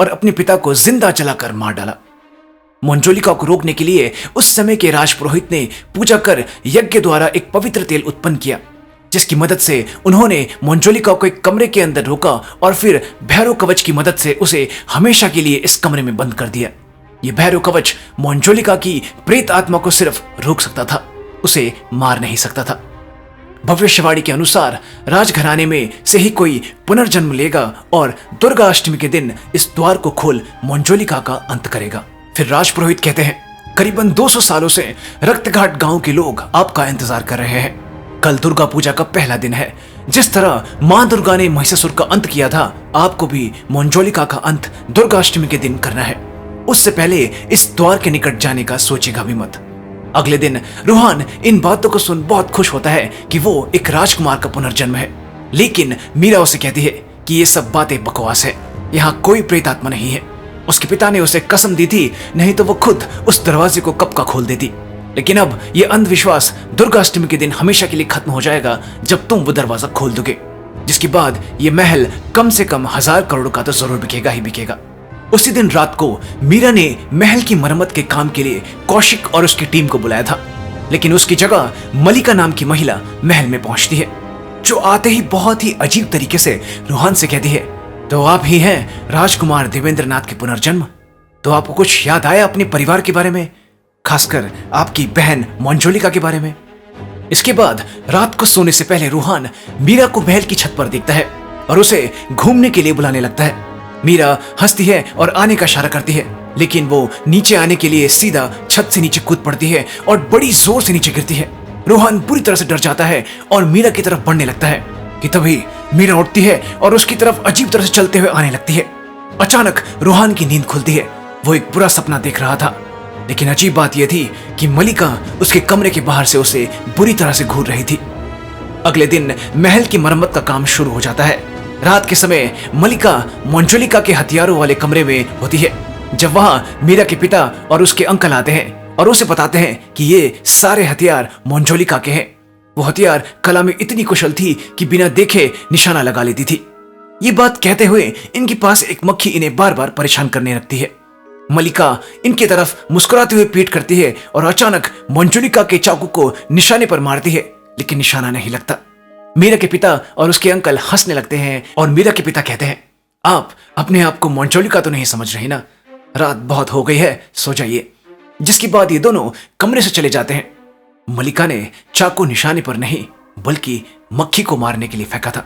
और अपने पिता को जिंदा जलाकर मार डाला। मंजोलिका को रोकने के लिए उस समय के राजपुरोहित ने पूजा कर यज्ञ द्वारा एक पवित्र तेल उत्पन्न किया, जिसकी मदद से उन्होंने मंजोलिका को एक कमरे के अंदर रोका और फिर भैरव कवच की मदद से उसे हमेशा के लिए इस कमरे में बंद कर दिया। यह भैरव कवच मंजोलिका की प्रेत आत्मा को सिर्फ रोक सकता था, उसे मार नहीं सकता था। भविष्यवाणी के अनुसार राजघराने में से ही कोई पुनर्जन्म लेगा और दुर्गा अष्टमी के दिन इस द्वार को खोल मंजोलिका का अंत करेगा। फिर राजपुरोहित कहते हैं, करीबन 200 सालों से रक्तघाट गांव के लोग आपका इंतजार कर रहे हैं। कल दुर्गा पूजा का पहला दिन है। जिस तरह मां दुर्गा ने महिषासुर का अंत किया था, आपको भी मंजोलिका का अंत दुर्गा अष्टमी के दिन करना है। उससे पहले इस द्वार के निकट जाने का सोचेगा भी मत। अगले दिन रूहान इन बातों को सुन बहुत खुश होता है कि वो एक राजकुमार का पुनर्जन्म है, लेकिन मीरा उसे कहती है कि ये सब बातें बकवास है, यहाँ कोई प्रेत आत्मा नहीं है। उसके पिता ने उसे कसम दी थी, नहीं तो वो खुद उस दरवाजे को कब का खोल देती। लेकिन अब यह अंधविश्वास दुर्गा अष्टमी के दिन हमेशा के लिए खत्म हो जाएगा जब तुम वो दरवाजा खोल दोगे, जिसके बाद ये महल कम से कम 1000 करोड़ का तो जरूर बिकेगा ही बिकेगा। उसी दिन रात को मीरा ने महल की मरम्मत के काम के लिए कौशिक और उसकी टीम को बुलाया था, लेकिन उसकी जगह मलिका नाम की महिला महल में पहुंचती है, जो आते ही बहुत ही अजीब तरीके से रूहान से कहती है, तो आप ही हैं राजकुमार देवेंद्रनाथ के पुनर्जन्म? तो आपको कुछ याद आया अपने परिवार के बारे में, खासकर आपकी बहन मंजोलिका के बारे में? इसके बाद रात को सोने से पहले रूहान मीरा को महल की छत पर देखता है और उसे घूमने के लिए बुलाने लगता है। मीरा हंसती है और आने का इशारा करती है, लेकिन वो नीचे आने के लिए सीधा छत से नीचे कूद पड़ती है और बड़ी जोर से नीचे गिरती है। रूहान बुरी तरह से डर जाता है और मीरा की तरफ बढ़ने लगता है कि तभी मीरा उठती है और उसकी तरफ अजीब तरह से चलते हुए आने लगती है। अचानक रूहान की नींद खुलती है। वो एक बुरा सपना देख रहा था, लेकिन अजीब बात यह थी कि मलिका उसके कमरे के बाहर से उसे बुरी तरह से घूर रही थी। अगले दिन महल की मरम्मत का काम शुरू हो जाता है। रात के समय मलिका मंजोलिका के हथियारों वाले कमरे में होती है, जब वहां मीरा के पिता और उसके अंकल आते हैं और उसे बताते हैं कि ये सारे हथियार मंजोलिका के हैं। वो हथियार कला में इतनी कुशल थी कि बिना देखे निशाना लगा लेती थी। ये बात कहते हुए इनके पास एक मक्खी इन्हें बार बार परेशान करने लगती है। मलिका इनकी तरफ मुस्कुराते हुए पीठ करती है और अचानक मंजोलिका के चाकू को निशाने पर मारती है, लेकिन निशाना नहीं लगता। मीरा के पिता और उसके अंकल हंसने लगते हैं और मीरा के पिता कहते हैं, आप अपने आप को मंजोलिका तो नहीं समझ रही ना, रात बहुत हो गई है, सो जाइए। जिसके बाद ये दोनों कमरे से चले जाते हैं। मलिका ने चाकू निशाने पर नहीं बल्कि मक्खी को मारने के लिए फेंका था।